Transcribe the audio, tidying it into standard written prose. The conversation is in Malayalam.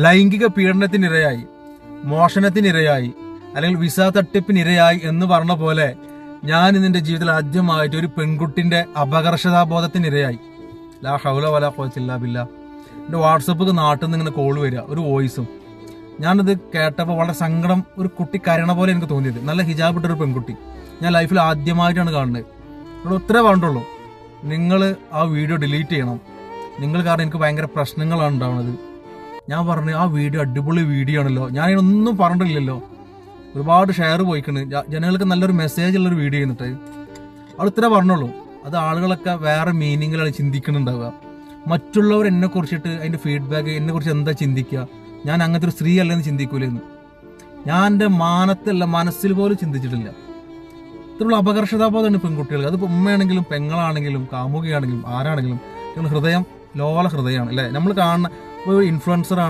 ലൈംഗിക പീഡനത്തിനിരയായി, മോഷണത്തിനിരയായി, അല്ലെങ്കിൽ വിസ തട്ടിപ്പിനിരയായി എന്ന് പറഞ്ഞ പോലെ ഞാൻ ഇന്നെന്റെ ജീവിതത്തിൽ ആദ്യമായിട്ട് ഒരു പെൺകുട്ടിന്റെ അപകർഷതാബോധത്തിനിരയായി. ലാ ഹൗല വലാ ഖുവത ഇല്ലാ ബില്ലാ. എന്റെ വാട്സപ്പിൽ നാട്ടിൽ നിന്ന് ഇങ്ങനെ കോള് വരിക, ഒരു വോയിസും. ഞാനത് കേട്ടപ്പോൾ വളരെ സങ്കടം, ഒരു കുട്ടി കരയണ പോലെ എനിക്ക് തോന്നിയത്. നല്ല ഹിജാബ് ഇട്ടൊരു പെൺകുട്ടി, ഞാൻ ലൈഫിൽ ആദ്യമായിട്ടാണ് കാണുന്നത്. അവിടെ ഉത്തരേ വേണ്ടുള്ളൂ, നിങ്ങൾ ആ വീഡിയോ ഡിലീറ്റ് ചെയ്യണം. നിങ്ങൾ കാരണം എനിക്ക് ഭയങ്കര പ്രശ്നങ്ങളാണ് ഉണ്ടാവുന്നത്. ഞാൻ പറഞ്ഞു ആ വീഡിയോ അടിപൊളി വീഡിയോ ആണല്ലോ, ഞാനൊന്നും പറഞ്ഞിട്ടില്ലല്ലോ. ഒരുപാട് ഷെയർ പോയിക്കണ്, ജനങ്ങൾക്ക് നല്ലൊരു മെസ്സേജ് ഉള്ളൊരു വീഡിയോ എന്നിട്ട് അവിടെ ഇത്രേ പറഞ്ഞുള്ളൂ. അത് ആളുകളൊക്കെ വേറെ മീനിങ്ങിലാണ് ചിന്തിക്കുന്നുണ്ടാവുക. മറ്റുള്ളവർ എന്നെ കുറിച്ചിട്ട് അതിന്റെ ഫീഡ്ബാക്ക്, എന്നെ കുറിച്ച് എന്താ ചിന്തിക്കുക, ഞാൻ അങ്ങനത്തെ ഒരു സ്ത്രീ അല്ലെന്ന് ചിന്തിക്കൂലെന്ന് ഞാൻ എൻ്റെ മാനത്തല്ല, മനസ്സിൽ പോലും ചിന്തിച്ചിട്ടില്ല. ഇത്രയുള്ള അപകർഷതാബോധമാണ് പെൺകുട്ടികൾക്ക്. അതിപ്പോൾ ഉമ്മയാണെങ്കിലും പെങ്ങളാണെങ്കിലും കാമുകയാണെങ്കിലും ആരാണെങ്കിലും, ഹൃദയം ലോല ഹൃദയമാണ് അല്ലേ. നമ്മൾ കാണുന്ന ഒരു ഇൻഫ്ലുവൻസറാണ്